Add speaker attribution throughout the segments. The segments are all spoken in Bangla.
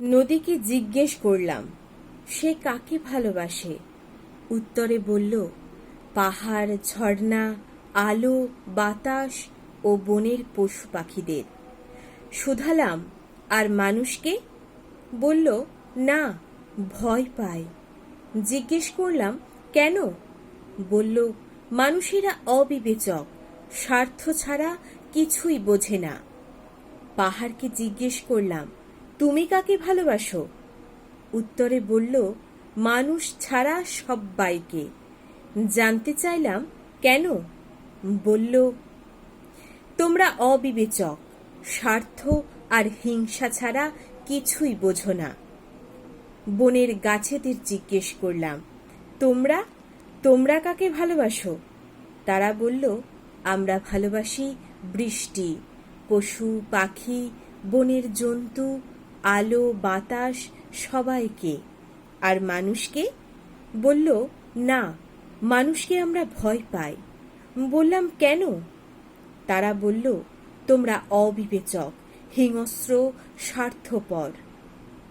Speaker 1: নদীকে জিজ্ঞেস করলাম, সে কাকে ভালোবাসে? উত্তরে বলল, পাহাড়, ঝর্ণা, আলো, বাতাস ও বনের পশু পাখিদের। শুধালাম, আর মানুষকে? বলল, না, ভয় পায়। জিজ্ঞেস করলাম, কেন? বলল, মানুষেরা অবিবেচক, স্বার্থ ছাড়া কিছুই বোঝে না। পাহাড়কে জিজ্ঞেস করলাম, তুমি কাকে ভালোবাসো? উত্তরে বলল, মানুষ ছাড়া সব্বাইকে। জানতে চাইলাম, কেন? বলল, তোমরা অবিবেচক, স্বার্থ আর হিংসা ছাড়া কিছুই বোঝো না। বনের গাছেদের জিজ্ঞেস করলাম, তোমরা তোমরা কাকে ভালোবাসো? তারা বলল, আমরা ভালোবাসি বৃষ্টি, পশু পাখি, বনের জন্তু, আলো বাতাস সবাইকে। আর মানুষকে? বলল, না, মানুষকে আমরা ভয় পাই। বললাম, কেন? তারা বলল, তোমরা অবিবেচক, হিংস্র, স্বার্থপর।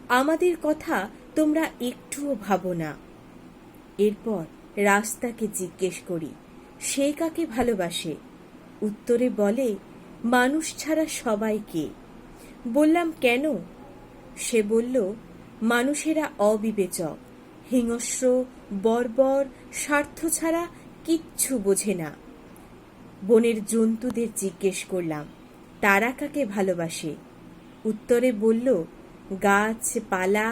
Speaker 1: আমাদের কথা তোমরা একটুও ভাবো না। এরপর রাস্তাকে জিজ্ঞেস করি, সে কাকে ভালোবাসে? উত্তরে বলে, মানুষ ছাড়া সবাইকে। বললাম, কেন? সে বলল, মানুষেরা অবিবেচক, হিংস্র, বর্বর, স্বার্থ ছাড়া কিচ্ছু বোঝে না। বনের জন্তুদের জিজ্ঞেস করলাম, তারা কাকে ভালোবাসে? উত্তরে বলল, গাছপালা,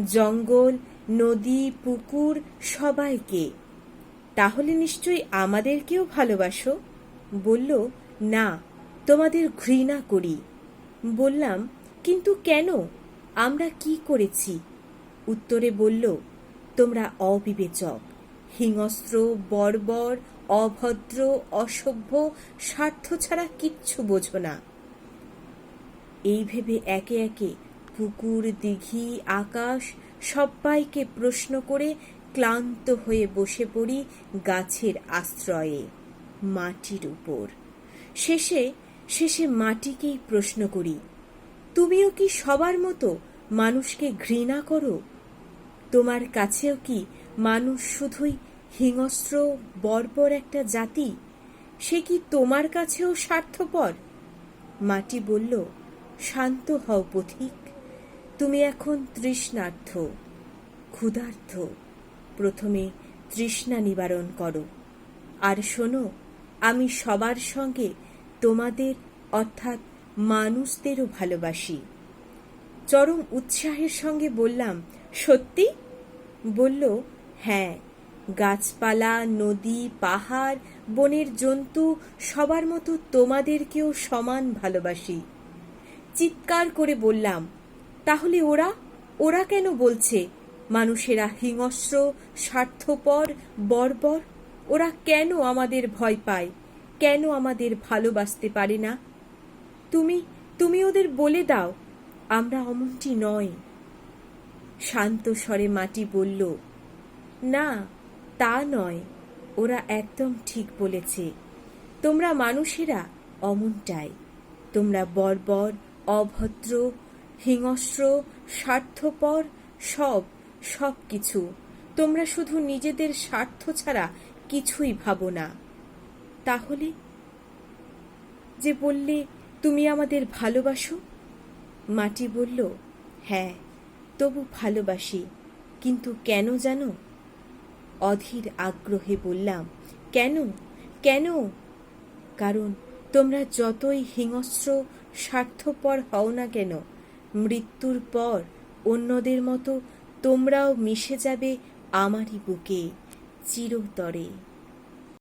Speaker 1: জঙ্গল, নদী, পুকুর সবাইকে। তাহলে নিশ্চয়ই আমাদেরকেও ভালোবাসো? বলল, না, তোমাদের ঘৃণা করি। বললাম, কিন্তু কেন? আমরা কি করেছি? উত্তরে বলল, তোমরা অবিবেচক, হিংস্র, বর্বর, অভদ্র, অসভ্য, স্বার্থ ছাড়া কিচ্ছু বোঝো না। এই ভেবে একে একে পুকুর, দিঘি, আকাশ সবাইকে প্রশ্ন করে ক্লান্ত হয়ে বসে পড়ি গাছের আশ্রয়ে, মাটির উপর। শেষে শেষে মাটিকেই প্রশ্ন করি, তুমিও কি সবার মতো মানুষকে ঘৃণা করো? তোমার কাছেও কি মানুষ শুধুই হিংস্র, বর্বর একটা জাতি? সে কি তোমার কাছেও স্বার্থপর? মাটি বলল, শান্ত হও পথিক, তুমি এখন তৃষ্ণার্থ, ক্ষুধার্ত। প্রথমে তৃষ্ণা নিবারণ করো। আর শোনো, আমি সবার সঙ্গে তোমাদের অর্থাৎ মানুষদেরও ভালোবাসি। চরম উৎসাহের সঙ্গে বললাম, সত্যি? বলল, হ্যাঁ, গাছপালা, নদী, পাহাড়, বনের জন্তু সবার মতো তোমাদেরকেও সমান ভালোবাসি। চিৎকার করে বললাম, তাহলে ওরা ওরা কেন বলছে মানুষেরা হিংস্র, স্বার্থপর, বর্বর? ওরা কেন আমাদের ভয় পায়? কেন আমাদের ভালোবাসতে পারে না? তুমি তুমি ওদের বলে দাও, আমরা অমনটি নয়। শান্ত স্বরে মাটি বলল, না, তা নয়, ওরা একদম ঠিক বলেছে। তোমরা মানুষেরা অমনটাই। তোমরা বর্বর, অভদ্র, হিংস্র, স্বার্থপর, সব কিছু। তোমরা শুধু নিজেদের স্বার্থ ছাড়া কিছুই ভাবো না। তাহলে যে বললে তুমি আমাদের ভালোবাসো? মাটি বলল, হ্যাঁ, তবু ভালোবাসি, কিন্তু কেন জানো? অধীর আগ্রহে বললাম, কেন কেন? কারণ তোমরা যতই হিংস্র, স্বার্থপর হও না কেন, মৃত্যুর পর অন্যদের মতো তোমরাও মিশে যাবে আমারই বুকে চিরতরে।